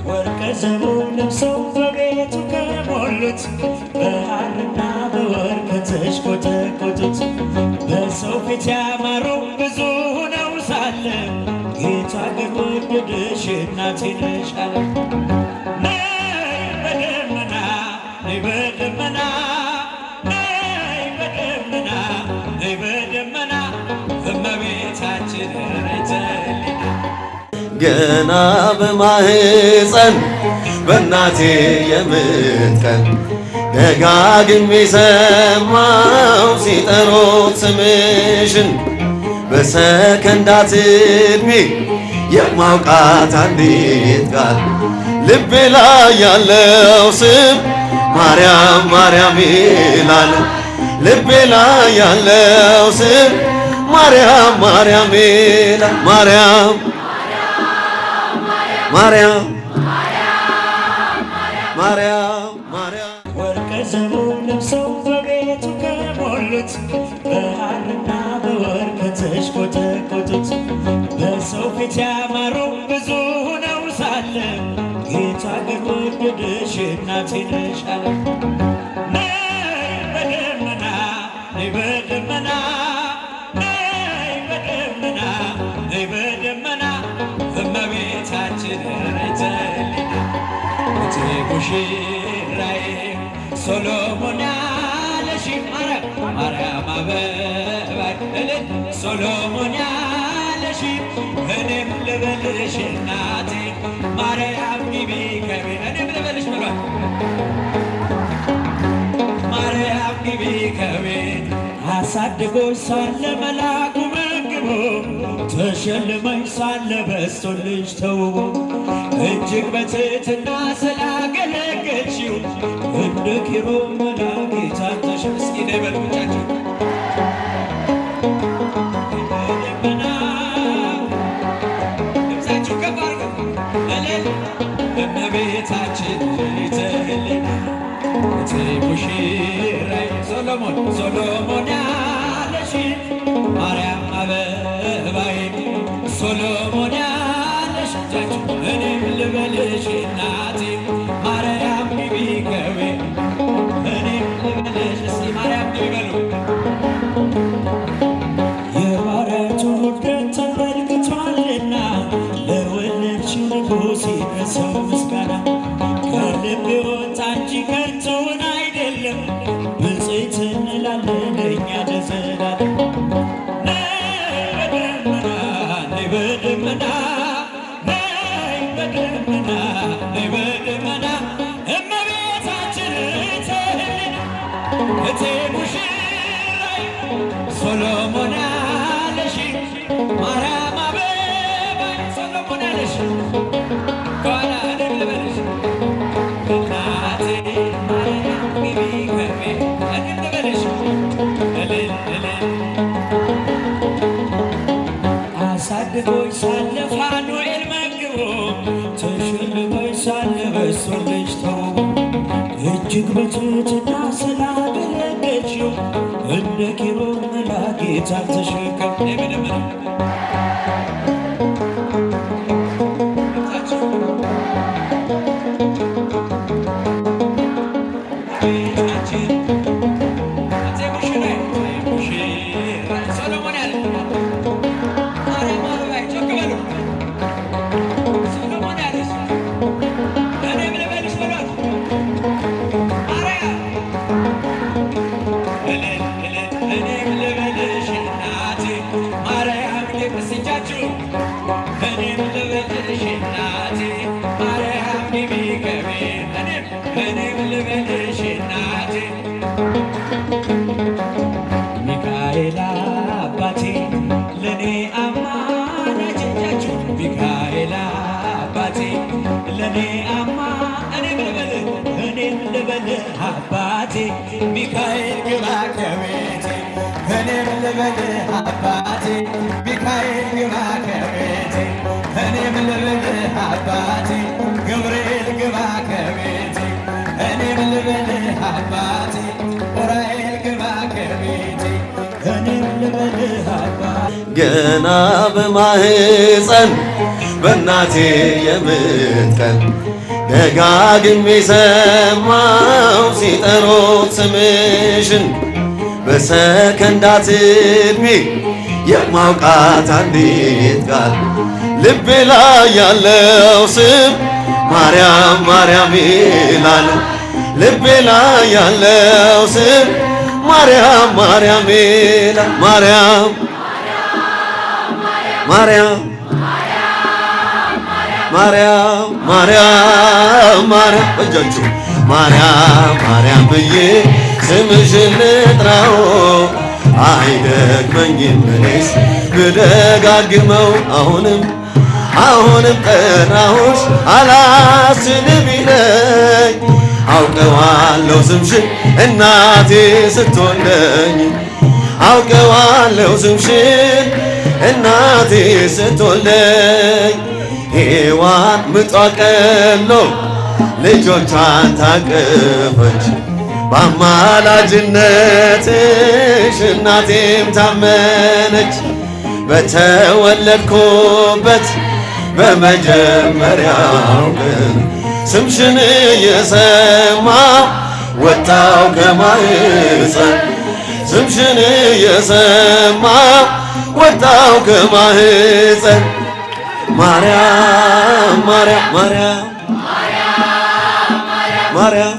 ወርቀ ዘቦ ለብሰው በቤቱ ከሞሉት በሐርና በወርቅ ከተሽቆጠቆጡት በሰው ፊት ያማሩ ብዙ ሆነው ሳለ ጌታ ግን ወደደሽ እናቴ ነሽ አለ። ነይ በደመና ነይ በደመና ነይ በደመና ነይ በደመና እመቤታችን ረጅልኝ ገና በማህፀን በእናቴ የምትቀር ደጋግሜ ሰማው ሲጠሩት ስምሽን በሰከንዳት ዕድሜ የማውቃት አንዲት ቃል ልቤ ላይ ያለው ስም ማርያም ማርያም ይላል። ልቤ ላይ ያለው ስም ማርያም ማርያም ይላል። ማርያም ማርያም ማርያም ማርያም ወርቀ ዘቦ ለብሰው በቤቱ ከሞሉት በሐርና በወርቅ ከተሽቆጠቆጡት በሰው ፊት ያማሩ ብዙ ሆነው ሳለ ጌታ ግን ወደደሽ እናቴ ነሽ አለ። ነይ በደመና ነይ በደመና ነይ በደመና ነይ በደመና እመቤታችን ረጅልኝ እቴ ሙሽራዬ ሶሎሞን ያለሽ ማርያም አበባይ እልል ሶሎሞን ያለሽ እኔም ልበልሽ እናቴ ማርያም ግቢ ከቤት እኔም ልበልሽ ብሏል። ማርያም ግቢ ከቤት አሳድጎሽ ሳለ መልአኩ መግቦ ተሸልመሽ ሳለ በስቶልሽ ተውቦ እጅግ በትሕትና ስላገለገልሽው እንደ ኪሩብ መልአክ ጌታን ተሸክመሽ በልጆቻችሁ በደመና ድምፃችሁ ከፍ አድርገው እልል እመቤታችን ይተህልና እቴ ሙሽራዬ ሶሎሞን ያለሽ ማርያም አበባዬ ሶሎሞን ያለሽ እኔም ልበልሽ እናቴ ማርያም ግቢ ከቤት እኔም ልበልሽ እስኪ ማርያም ግቢ በሉ። የባሪያይቱን ውርደት ተመልክቷልና ለወለድሽው ንጉሥ ይድረሰው ምስጋና ከልብ የወጣ እንጂ ከንቱን አይደለም ብፅዕት እንላለን እኛ ለዘላለም። ነይ በደመና ነይ በደመና ነይ በደመና እመቤታችን ተህልን እቴ ሙሽራዬ ሶሎሞን ያለሽ ማርያም አበባይ ሶሎሞን ያለሽ ከኋላ እኔም ልበልሽ እናቴ ማርያም ግቢ ከቤት እኔም ልበልሽ እልል እልል አሳድጎሽ ሳለ ፋኑኤል መግቦ ተሸልመሽ ሳለ በስቶልሽ ተውቦ እጅግ በትሕትና ስላገለገልሽው እንደ ኪሩብ መልአክ ጌታን ተሸከምሽ። ሚካኤል አባቴ ለኔ አማላጅ ሚካኤል አባቴ ለኔ እኔም ልበል አባቴ ሚካኤል ግባ ከቤቴ እኔም ልበል አባቴ ሚካኤል ግባ ከቤቴ እኔም ልበል አባቴ ገብርኤል ግባ ከቤቴ እኔም ልበል አባቴ ዑራኤል ግባ ከቤቴ እኔም ልበል አባቴ ገና በማህፀን በእናቴ የምትቀር ደጋግሜ ሰማው ሲጠሩት ስምሽን በሰከንዳት ዕድሜ የማውቃት አንዲት ቃል ልቤ ላይ ያለው ስም ማርያም ማርያም ይላል። ልቤ ላይ ያለው ስም ማርያም ማርያም ይላል። ማርያም ማርያም ማርያም ማርያም ማርያም በእጃችሁ ማርያም ማርያም ብዬ ስምሽን ልጥራው አይደክመኝም እኔስ ብደጋግመው አሁንም ጠራሁሽ አላስችልም ይለኝ አውቀዋለሁ ስምሽን እናቴ ስትወልደኝ አውቀዋለሁ ስምሽን እናቴ ስትወልደኝ ሔዋን ምጧ ቀሎ ልጆቿን ታቀፈች በአማላጅነትሽ እናቴም ታመነች በተወለድኩበት በመጀመሪያው ቀን ስምሽን እየሰማሁ ወጣው ከማህፀን ስምሽን እየሰማሁ ወጣው ከማህፀን ማርያም ማርያም ማርያም ማርያም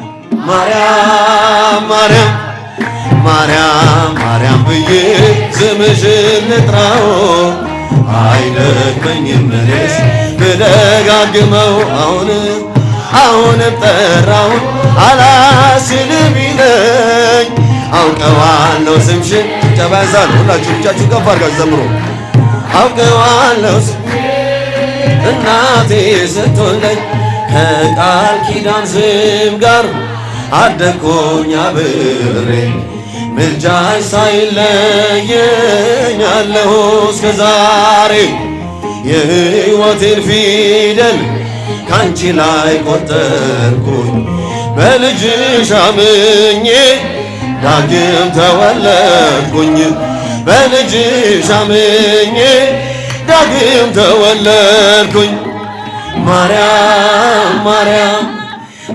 ማርያም ማርያም ማርያም ማርያም ብዬ ስምሽን ልጥራው አይደክመኝም እኔስ ብደጋግመው አሁንም ጠራሁት አላስችልም ይለኝ አውቀዋለሁ ስምሽን ጭብጨባ ያንሳል። ሁላችሁ እጃችሁ ከፍ አድርጋችሁ ዘምሩ። አውቀዋለሁ እናቴ ስትወልደኝ ከቃል ኪዳን ስም ጋር አደግኩኝ አብሬ ምልጃሽ ሳይለየኝ አለሁ እስከ ዛሬ የሕይወቴን ፊደል ካንቺ ላይ ቆጠርኩኝ በልጅሽ አምኜ ዳግም ተወለድኩኝ በልጅሽ አምኜ ዳግም ተወለድኩኝ ማርያም ማርያም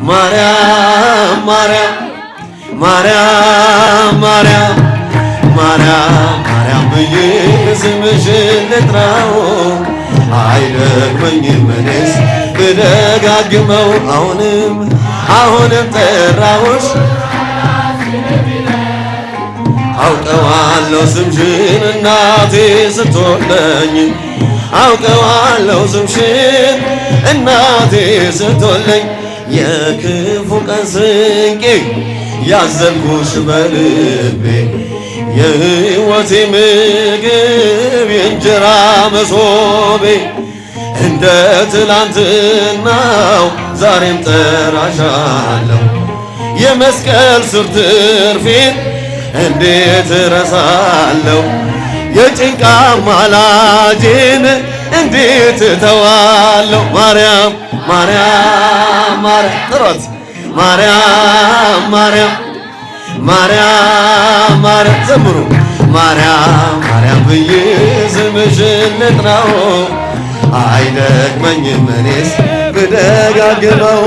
ማርያም ማርያም ማርያም ማርያም ማርያም ማርያም ብዬ ስምሽን ልጥራው አይደክመኝም እኔስ ብደጋግመው አሁንም ጠራሁሽ አውቀዋለሁ ስምሽን እናቴ ስትወልደኝ አውቀዋለሁ ስምሽን እናቴ ስትወልደኝ የክፉ ቀን ስንቄ ያዘልኩሽ በልቤ የሕይወቴ ምግብ የእንጀራ መሶቤ እንደ ትላንትናው ዛሬም ጠራሻለሁ የመስቀል ስር ትርፌን እንዴት እረሳለሁ የጭንቃ ማላጄን እንዴት እተዋለሁ ማርያም ማርያም ማርያም ጥሯት ማርያም ማርያም ማርያም ማርያም ዘምሩ ማርያም ማርያም ብዬ ስምሽን ልጥራው አይደክመኝም እኔስ ብደጋግመው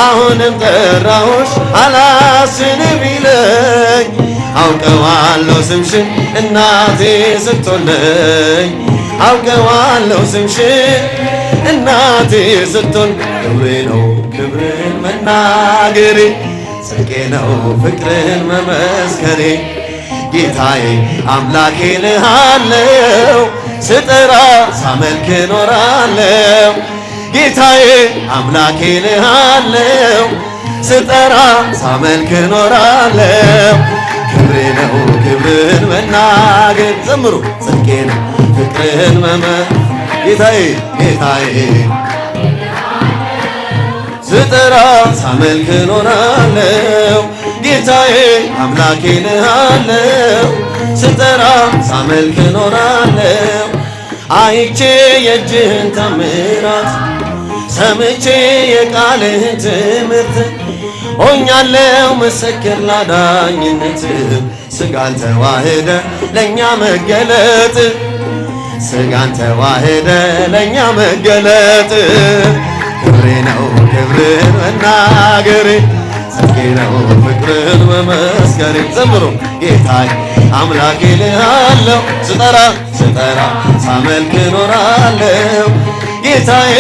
አሁንም ጠራሁሽ አላስችልም ይለኝ አውቀዋለሁ ስምሽን እናቴ ስትወልደኝ አውቀዋለሁ ስምሽን እናቴ ስትወልድ ክብሬ ነው ክብርን መናገሬ ጽድቄ ነው ፍቅርን መመስከሬ ጌታዬ አምላኬ ልሃለው ስጠራ ሳመልክ ኖራለው ጌታዬ አምላኬ ልሃለው ስጠራ ሳመልክ ኖራለው ክብሬ ነው ክብርን መናገር ዘምሩ ጽድቄ ነው ፍቅርን ጌታዬ ስጠራ ሳመልክ ኖራለው ጌታዬ አምላኬ ልሃለው ስጠራ ሳመልክ ኖራለው አይቼ የእጅህን ተአምራት ሰምቼ የቃልህን ትምህርት ሆኛለው ምስክር ላዳኝነት ስጋን ተዋህደ ለእኛ መገለጥ ስጋን ተዋህደ ለእኛ መገለጥ ክብሬ መናገሬ ጽድቄ ነው ፍቅርን መመስከሬ። ዘምሮ ጌታዬ አምላኬ እልሃለሁ ስጠራ ሳመልክ እኖራለሁ። ጌታዬ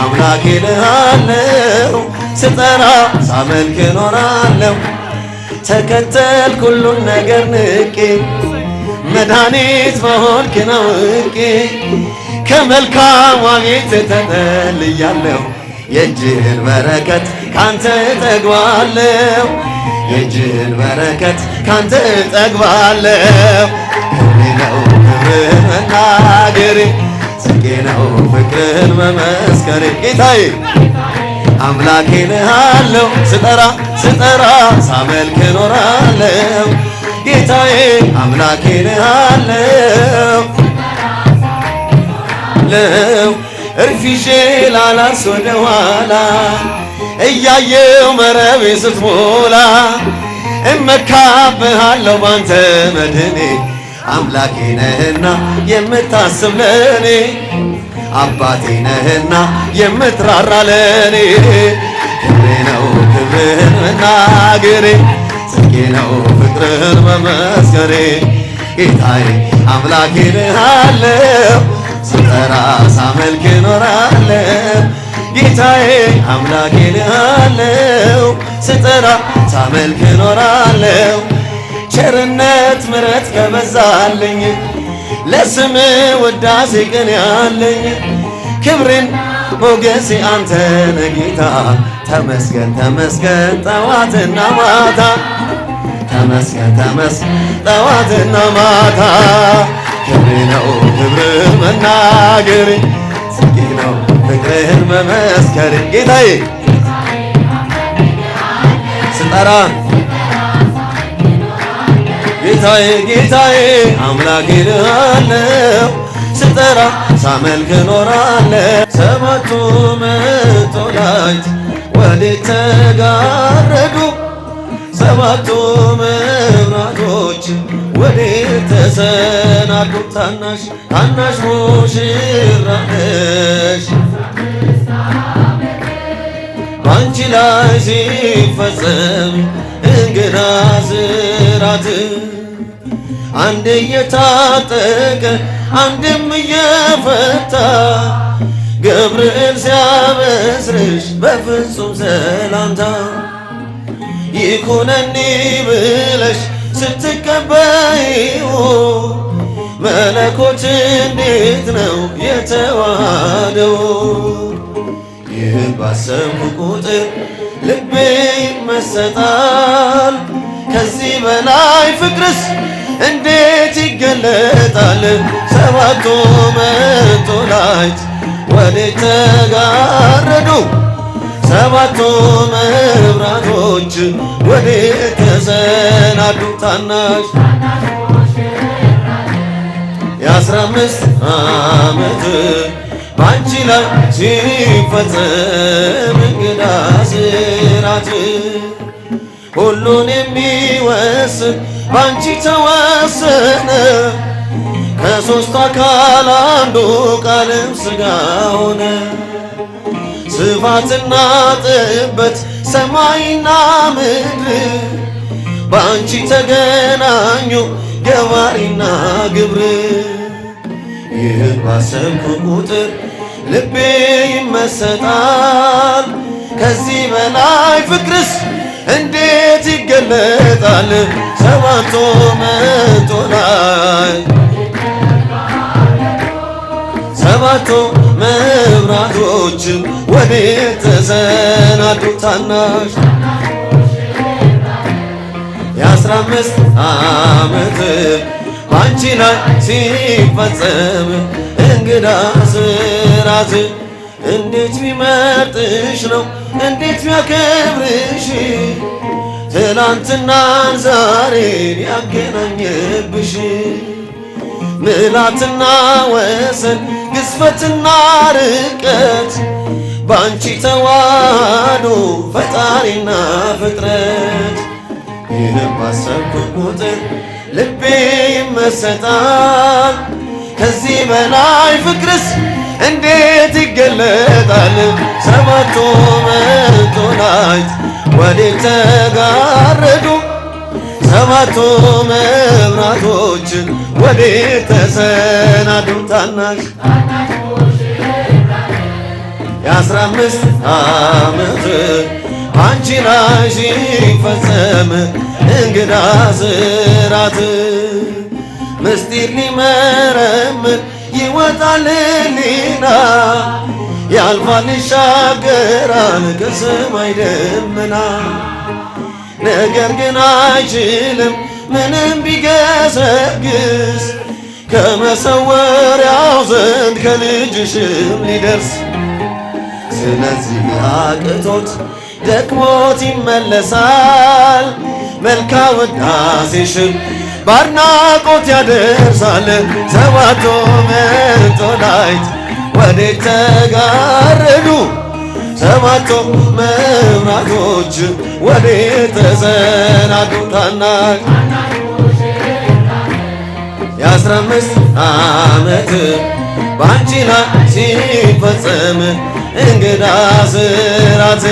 አምላኬ እልሃለሁ ስጠራ ሳመልክ እኖራለሁ። ተከተልኩ ሁሉን ነገር ንቄ መድኃኒት መሆንክን አውቄ ከመልካሟ ቤት ተጠልያለሁ። የእጅህን በረከት ካንተ እጠግባለሁ። የእጅህን በረከት ካንተ እጠግባለሁ። ክብሬ ነው ክብርን መናገሬ ጽድቄ ነው ፍቅርን መመስከሬ። ጌታዬ አምላኬ እልሃለሁ ስጠራ ሳመልክ እኖራለሁ። ጌታዬ አምላኬ እልሃለሁ እርፊሼ ላላስ ወደ ኋላ እያየው መረቤ ስትሞላ እመካብሃለሁ ባንተ መድኔ አምላኬ ነህና የምታስብ ለኔ አባቴ ነህና የምትራራ ለኔ ክብሬ ነው ክብርን መናገሬ ጽድቄ ነው ፍቅርን መመስከሬ ጌታዬ አምላኬ እልሃለሁ ስጠራ ሳመልክ እኖራለሁ። ጌታዬ አምላኬ እልሃለሁ ስጠራ ሳመልክ እኖራለሁ። ቸርነት ምሕረት ከበዛልኝ ለስም ውዳሴ ቅን ያለኝ ክብሬን ሞገሴ አንተ ነህ ጌታ ተመስገን ተመስገን ጠዋትና ማታ ተመስገን ጠዋትና ማታ ክብሬ ነው ክብርን መናገሬ ጽድቄ ነው ፍቅርህን መመስከሬ ጌታዬ ስጠራ ጌታዬ አምላኬ እልሃለሁ ስጠራ ሳመልክ እኖራለሁ። ሰባቱ መቶላይት ወዴት ተጋረዱ? ሰባቱ መብራቶች ወዴት ተሰናዱ? ታናሽ ሙሽራ ነሽ ባንቺ ላይ ሲፈጸም እንግዳ ስራት አንድ እየታጠቀ አንድም እየፈታ ገብርኤል ሲያበስርሽ በፍጹም ሰላምታ ይኩነኒ ብለሽ ስትቀበይው መለኮት እንዴት ነው የተዋሃደው? ይህን ባሰብኩ ቁጥር ልቤ ይመሰጣል። ከዚህ በላይ ፍቅርስ እንዴት ይገለጣል? ሰባቱ መቶላይት ወዴት ተጋረዱ? ሰባቱ መብራቶች ወዴት ተሰናዱ? ታናሽ የ15 ዓመት ባንቺ ላይ ሲፈጸም እንግዳ ስራት ሁሉን የሚወስን ባንቺ ተወሰነ። ከሦስቱ አካል አንዱ ቃልም ሥጋ ሆነ። ስፋትና ጥበት ሰማይና ምድር ባንቺ ተገናኙ ገባሪና ግብር። ይህን ባሰብኩ ቁጥር ልቤ ይመሰጣል። ከዚህ በላይ ፍቅርስ እንዴት ይገለጣል? ሰባቱ መቶላይት ሰባቱ መብራቶች ወዴት ተሰናዱ? ታናሽ የ15 ዓመት ባንቺ ላይ ሲፈጸም እንግዳ ስራት እንዴት ቢመርጥሽ ነው እንዴት ቢያከብርሽ ትላንትናን ዛሬን ያገናኘብሽ ምዕላትና ወሰን ግዝፈትና ርቀት ባንቺ ተዋህዶ ፈጣሪና ፍጥረት። ይህን ባሰብኩ ቁጥር ልቤ ይመሰጣል። ከዚህ በላይ ፍቅርስ እንዴት ይገለጣል? ሰባቱ መቶላይት መቅዶናይት ወዴት ተጋረዱ? ሰባቱ መብራቶች ወዴት ተሰናዱ? ታናሽ የ15 ዓመት አንቺ ላይ ሲፈጸም እንግዳ ስራት ምስጢር ሊመረምር ይወጣል ሕሊና ያልፋል ይሻገራል ከሰማይ ደመና ነገር ግን አይችልም ምንም ቢገሰግስ ከመሰወሪያው ዘንድ ከልጅሽም ሊደርስ ስለዚህ አቅቶት ደክሞት ይመለሳል መልካ ውዳሴሽን ባድናቆት ያደርሳል ሰባቱ መቅዶናይት ወዴት ተጋረዱ? ሰባቱ መብራቶች ወዴት ተሰናዱ? ታናሽ የ15 ዓመት በአንቺ ላይ ሲፈጸም እንግዳ ስራት